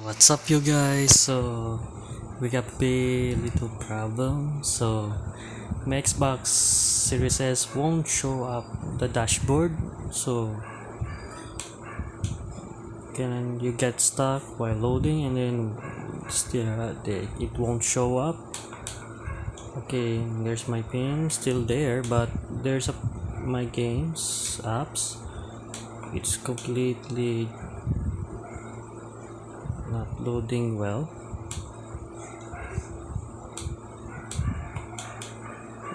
What's up, you guys? So we got a little problem. So my Xbox Series S won't show up the dashboard. So can you get stuck while loading and then still it won't show up? Okay, there's my pin still there, but there's my games apps. It's completely not loading well.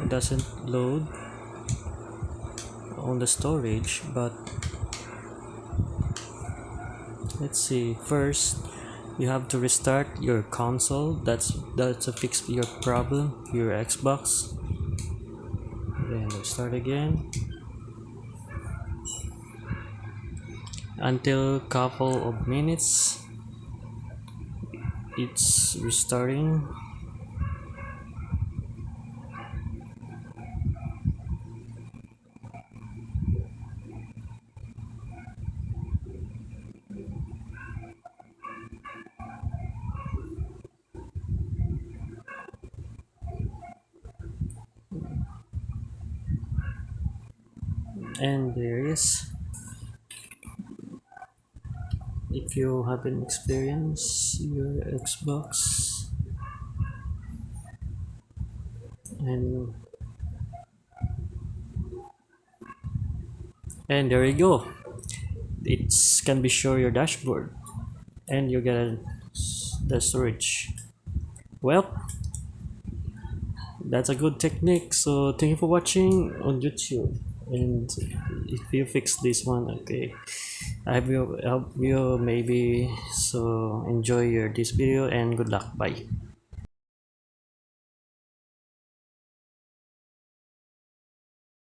It doesn't load on the storage, but let's see. First you have to restart your console. That's a fix your problem, your Xbox. Then start again until couple of minutes. It's restarting. And there is, if you haven't experienced your Xbox, and there you go. It can be show your dashboard and you get the storage. Well, that's a good technique. So thank you for watching on YouTube. And if you fix this one, okay, I will help you maybe. So enjoy this video and good luck. Bye.